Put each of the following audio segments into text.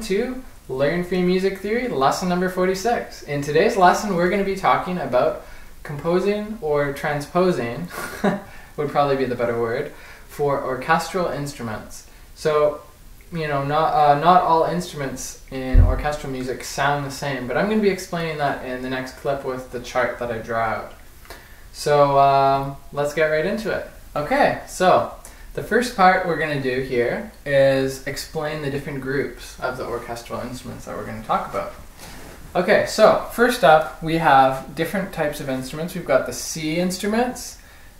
to Learn Free Music Theory, lesson number 46. In today's lesson, we're going to be talking about composing or transposing, would probably be the better word, for orchestral instruments. So, you know, not all instruments in orchestral music sound the same, but I'm going to be explaining that in the next clip with the chart that I draw out. So let's get right into it. Okay, so the first part we're going to do here is explain the different groups of the orchestral instruments that we're going to talk about. Okay, so first up we have different types of instruments. We've got the C instruments,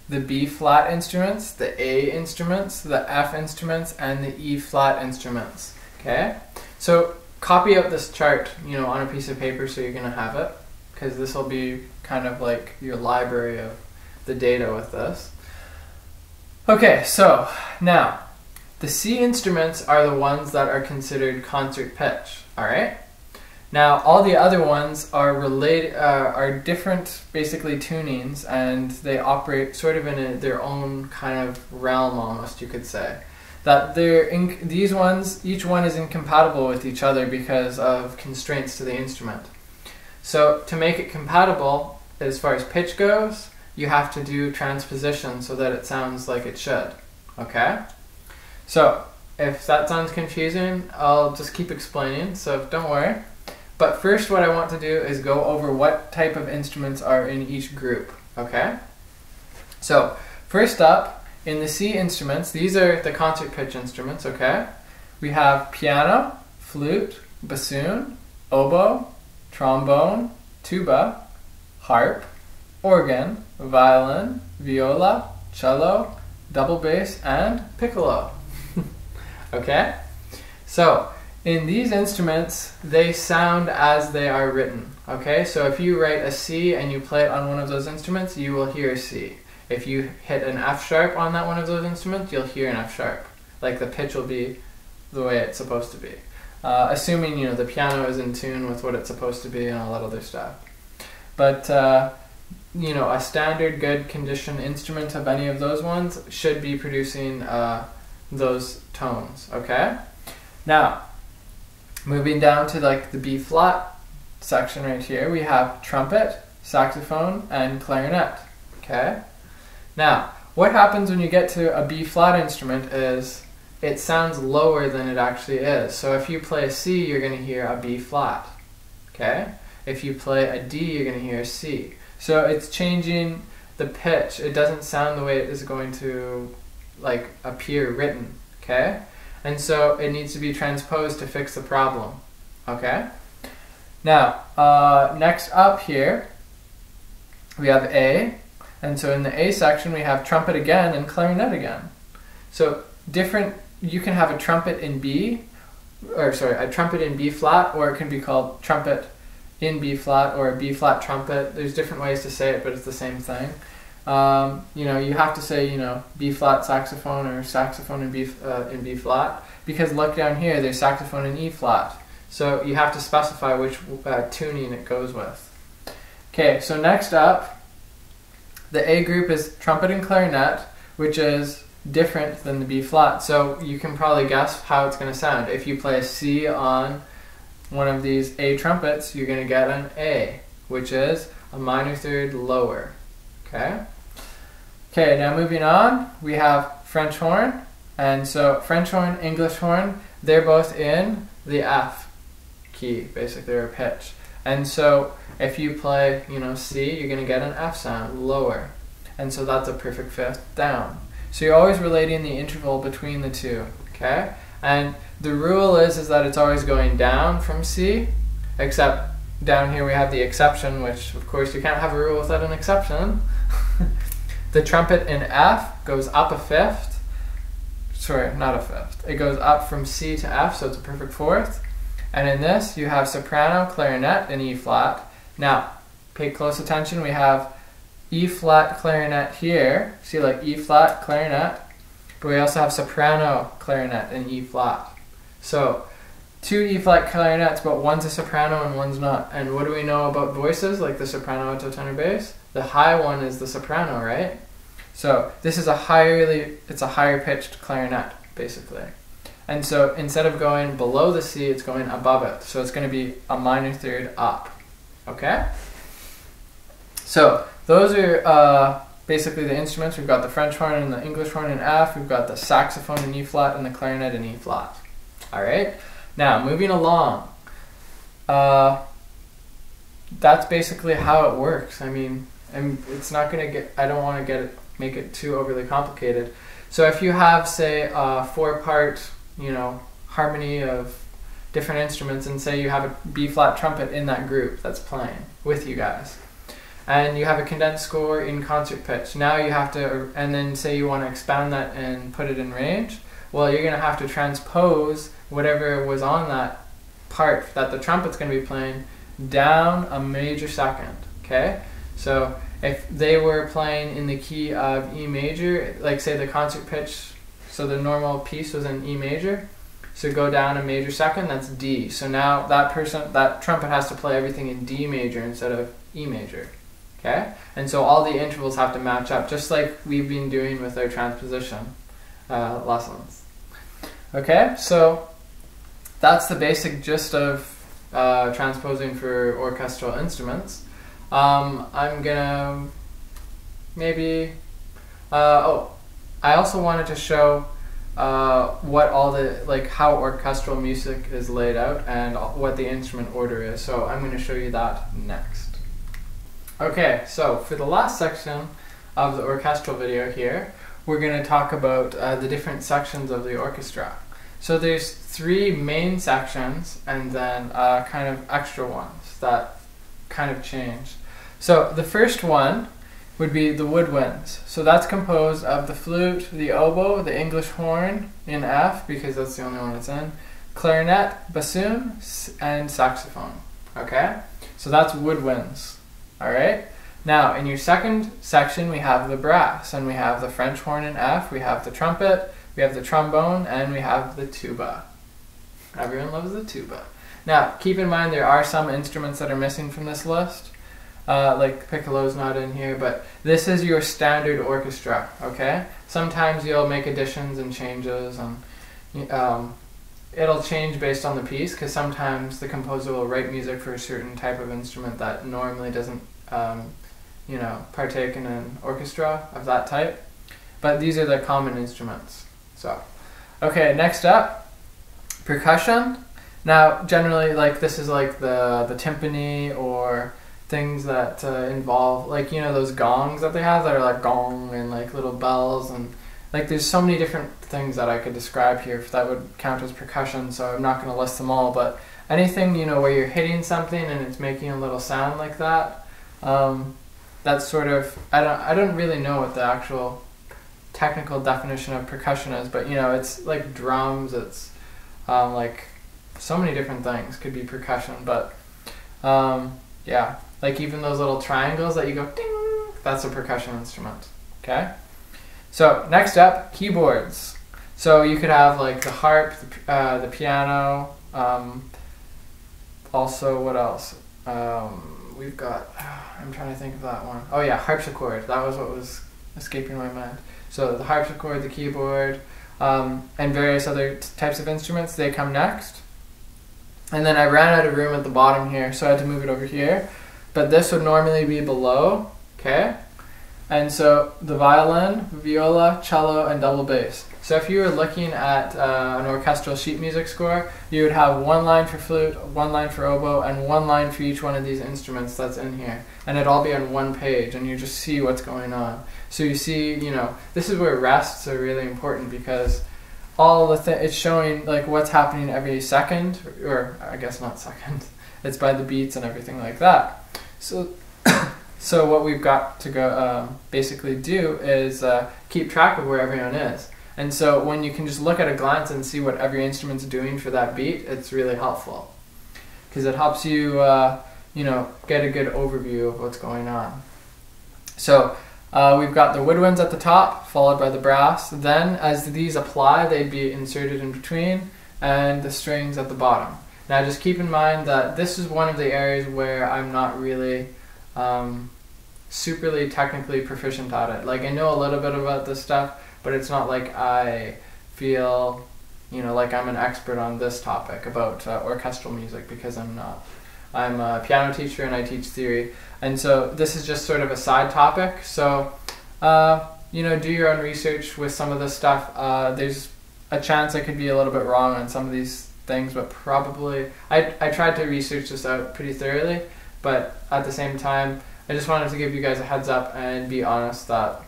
the B flat instruments, the A instruments, the F instruments, and the E flat instruments. Okay, so copy out this chart, you know, on a piece of paper so you're going to have it, because this will be kind of like your library of the data with this. Okay, so now the C instruments are the ones that are considered concert pitch. All right. Now all the other ones are related, are different, basically tunings, and they operate sort of in their own kind of realm, almost you could say. That these ones, each one is incompatible with each other because of constraints to the instrument. So to make it compatible, as far as pitch goes, you have to do transposition so that it sounds like it should. Okay? So if that sounds confusing, I'll just keep explaining, so don't worry. But first what I want to do is go over what type of instruments are in each group. Okay? So first up, in the C instruments, these are the concert pitch instruments, okay? We have piano, flute, bassoon, oboe, trombone, tuba, harp, organ, violin, viola, cello, double bass, and piccolo. Okay? So, in these instruments, they sound as they are written. Okay? So if you write a C and you play it on one of those instruments, you will hear a C. If you hit an F sharp on that one of those instruments, you'll hear an F sharp. Like the pitch will be the way it's supposed to be. Assuming, you know, the piano is in tune with what it's supposed to be and all that other stuff. But, you know, a standard good condition instrument of any of those ones should be producing those tones, okay? Now, moving down to like the B flat section right here, we have trumpet, saxophone, and clarinet, okay? Now, what happens when you get to a B flat instrument is it sounds lower than it actually is. So if you play a C, you're going to hear a B flat, okay? If you play a D, you're going to hear a C. So it's changing the pitch. It doesn't sound the way it is going to like appear written, okay? And so it needs to be transposed to fix the problem, okay? Now, next up here, we have A. And so in the A section, we have trumpet again and clarinet again. So different, you can have a trumpet in B, or sorry, a trumpet in B flat, or it can be called trumpet in B flat or a B flat trumpet. There's different ways to say it, but it's the same thing. You know, you have to say, you know, B flat saxophone or saxophone in B flat, because look down here, there's saxophone in E flat. So you have to specify which tuning it goes with. Okay, so next up, the A group is trumpet and clarinet, which is different than the B flat. So you can probably guess how it's going to sound. If you play a C on one of these A trumpets, you're going to get an A, which is a minor third lower. Okay? Okay, now moving on, we have French horn. And so French horn, English horn, they're both in the F key, basically, or pitch. And so if you play, you know, C, you're going to get an F sound, lower. And so that's a perfect fifth down. So you're always relating the interval between the two, okay? And the rule is that it's always going down from C, except down here we have the exception, which of course you can't have a rule without an exception. The trumpet in F goes up a fifth. Sorry, not a fifth. It goes up from C to F, so it's a perfect fourth. And in this, you have soprano, clarinet, and E flat. Now, pay close attention. We have E flat clarinet here. See, like E flat clarinet. But we also have soprano clarinet and E flat. So, two E flat clarinets, but one's a soprano and one's not. And what do we know about voices, like the soprano, alto, tenor, bass? The high one is the soprano, right? So this is it's a higher pitched clarinet, basically. And so instead of going below the C, it's going above it. So it's going to be a minor third up. Okay? So those are basically the instruments. We've got the French horn and the English horn in F. We've got the saxophone in E flat and the clarinet in E flat. All right? Now, moving along. That's basically how it works. I mean, it's not going to get, I don't want to make it too overly complicated. So if you have, say, a 4-part, harmony of different instruments, and say you have a B flat trumpet in that group that's playing with you guys, and you have a condensed score in concert pitch, now you have to, and then say you want to expand that and put it in range, well, you're going to have to transpose whatever was on that part that the trumpet's going to be playing down a major second, okay? So if they were playing in the key of E major, like say the concert pitch, so the normal piece was in E major, so go down a major second, that's D. So now that trumpet has to play everything in D major instead of E major, okay? And so all the intervals have to match up, just like we've been doing with our transposition lessons. Okay, so that's the basic gist of transposing for orchestral instruments. I'm gonna maybe, I also wanted to show what all the, how orchestral music is laid out and what the instrument order is. So I'm going to show you that next. Okay, so for the last section of the orchestral video here, we're going to talk about the different sections of the orchestra. So there's 3 main sections and then kind of extra ones that kind of change. So the first one would be the woodwinds. So that's composed of the flute, the oboe, the English horn in F, because that's the only one it's in, clarinet, bassoon, and saxophone. Okay? So that's woodwinds. Alright? Now, in your second section, we have the brass, and we have the French horn in F, we have the trumpet, we have the trombone, and we have the tuba. Everyone loves the tuba. Now, keep in mind there are some instruments that are missing from this list. Like piccolo's not in here, but this is your standard orchestra, okay? Sometimes you'll make additions and changes, and it'll change based on the piece, because sometimes the composer will write music for a certain type of instrument that normally doesn't, partake in an orchestra of that type. But these are the common instruments. So, okay, next up, percussion. Now, generally, this is like the timpani or things that involve, those gongs that they have that are like gong and like little bells, and there's so many different things that I could describe here if that would count as percussion, so I'm not going to list them all, but anything, where you're hitting something and it's making a little sound like that, that's sort of, I don't really know what the actual technical definition of percussion is, but it's like drums, it's like so many different things could be percussion, but yeah, like even those little triangles that you go ding, that's a percussion instrument. Okay, so next up, keyboards. So you could have like the harp, the piano, also what else, we've got, I'm trying to think of that one. Oh yeah, harpsichord, that was what was escaping my mind. So the harpsichord, the keyboard, and various other types of instruments, they come next. And then I ran out of room at the bottom here, so I had to move it over here. But this would normally be below, okay? And so the violin, viola, cello, and double bass. So if you were looking at an orchestral sheet music score, you would have 1 line for flute, 1 line for oboe, and 1 line for each one of these instruments that's in here. And it'd all be on 1 page, and you just see what's going on. So you see, this is where rests are really important, because all the it's showing like what's happening every second, or I guess not second, it's by the beats and everything like that. So so what we've got to go basically do is keep track of where everyone is. And so when you can just look at a glance and see what every instrument's doing for that beat, it's really helpful, because it helps you get a good overview of what's going on. So we've got the woodwinds at the top, followed by the brass. Then, as these apply, they'd be inserted in between, and the strings at the bottom. Now, just keep in mind that this is one of the areas where I'm not really superly technically proficient at it. Like, I know a little bit about this stuff, but it's not like I feel, like I'm an expert on this topic about orchestral music, because I'm not. I'm a piano teacher and I teach theory, and so this is just sort of a side topic. So, do your own research with some of this stuff. There's a chance I could be a little bit wrong on some of these things, but probably I tried to research this out pretty thoroughly, but at the same time I just wanted to give you guys a heads up and be honest that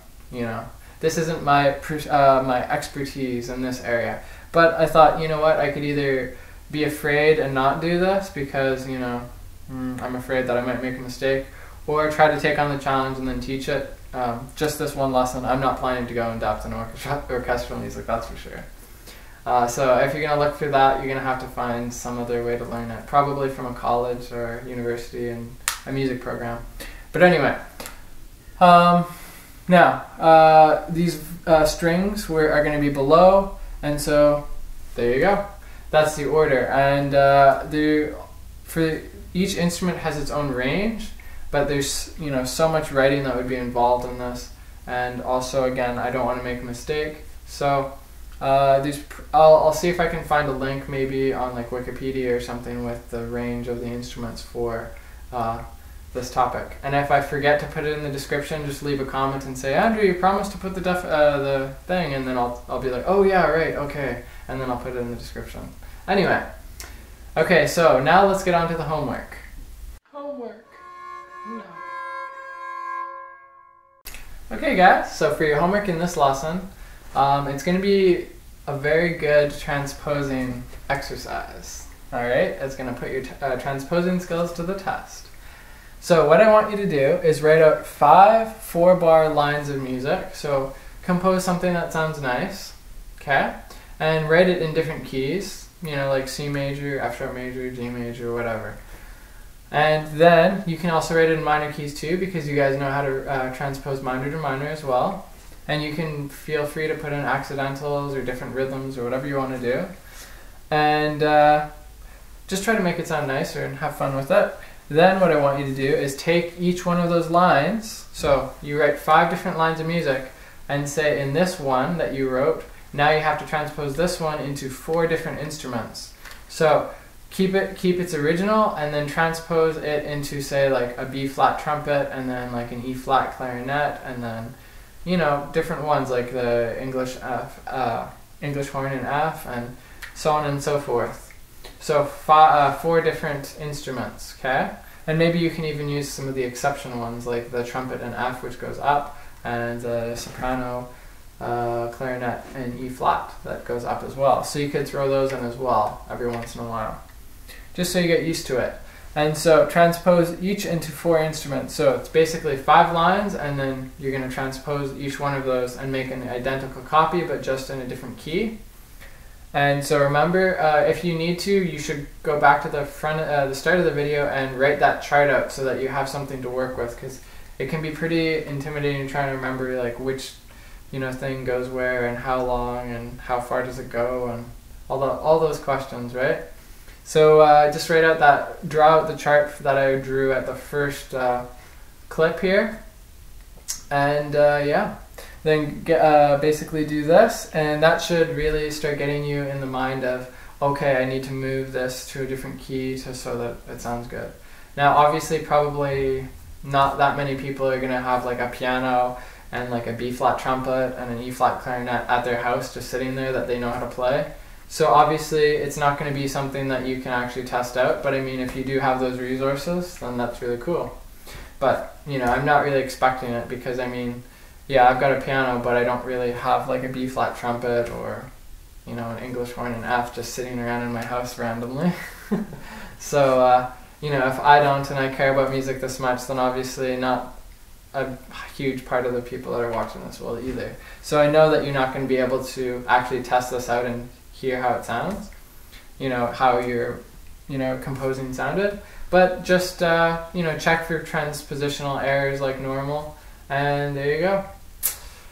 this isn't my my expertise in this area. But I thought, what, I could either be afraid and not do this because I'm afraid that I might make a mistake, or try to take on the challenge and then teach it. Just this one lesson. I'm not planning to go in depth in orchestral music, that's for sure. So if you're going to look for that, you're going to have to find some other way to learn it, probably from a college or university and a music program. But anyway, now these strings are going to be below, and so there you go. That's the order, and for each instrument has its own range, but there's so much writing that would be involved in this, and also again I don't want to make a mistake, so I'll see if I can find a link maybe on like Wikipedia or something with the range of the instruments for this topic. And if I forget to put it in the description, just leave a comment and say, Andrew, you promised to put the thing, and then I'll be like, oh yeah, right, okay, and then I'll put it in the description. Anyway, okay, so now let's get on to the homework. Homework. No. Okay guys, so for your homework in this lesson, it's going to be a very good transposing exercise. Alright, it's going to put your transposing skills to the test. So what I want you to do is write out 5 4-bar lines of music. So compose something that sounds nice, okay? And write it in different keys, like C major, F sharp major, G major, whatever. And then you can also write it in minor keys too, because you guys know how to transpose minor to minor as well. And you can feel free to put in accidentals or different rhythms or whatever you want to do. And just try to make it sound nicer and have fun with it. Then what I want you to do is take each one of those lines, so you write 5 different lines of music, and say in this one that you wrote, now you have to transpose this one into 4 different instruments. So keep its original, and then transpose it into, say, like a B flat trumpet, and then like an E flat clarinet, and then different ones like the English horn in F, and so on and so forth. So 4 different instruments, okay? And maybe you can even use some of the exception ones like the trumpet in F, which goes up, and the soprano clarinet in E flat that goes up as well. So you could throw those in as well every once in a while, just so you get used to it. And so transpose each into 4 instruments. So it's basically 5 lines, and then you're going to transpose each one of those and make an identical copy, but just in a different key. And so remember, if you need to, you should go back to the start of the video and write that chart out so that you have something to work with, because it can be pretty intimidating trying to remember like which thing goes where and how long and how far does it go and all those questions, right? So just draw out the chart that I drew at the first clip here, and yeah. Then basically do this, and that should really start getting you in the mind of, okay, I need to move this to a different key so that it sounds good. Now obviously probably not that many people are going to have like a piano and like a B flat trumpet and an E flat clarinet at their house just sitting there that they know how to play. So obviously it's not going to be something that you can actually test out, but I mean if you do have those resources, then that's really cool. But I'm not really expecting it, because I mean, yeah, I've got a piano, but I don't really have like a B flat trumpet or an English horn in F just sitting around in my house randomly. So if I don't and I care about music this much, then obviously not a huge part of the people that are watching this will either. So I know that you're not going to be able to actually test this out and hear how it sounds, how your composing sounded, but just check for transpositional errors like normal, and there you go.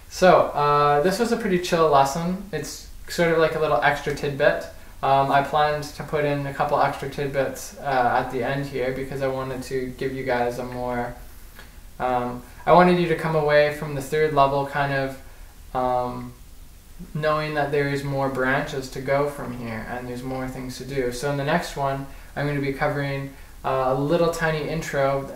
So this was a pretty chill lesson. It's sort of like a little extra tidbit. I planned to put in a couple extra tidbits at the end here, because I wanted to give you guys a more I wanted you to come away from the 3rd level kind of knowing that there is more branches to go from here and there's more things to do. So in the next one, I'm going to be covering a little tiny intro,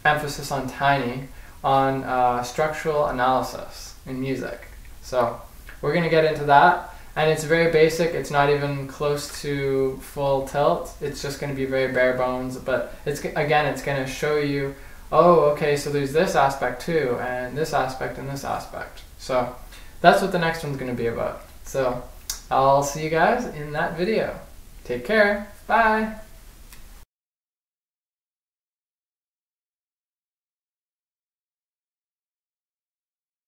emphasis on tiny, on structural analysis in music. So we're going to get into that. And it's very basic. It's not even close to full tilt. It's just going to be very bare bones. But it's going to show you, oh, okay, so there's this aspect too, and this aspect and this aspect. So that's what the next one's going to be about. So I'll see you guys in that video. Take care. Bye.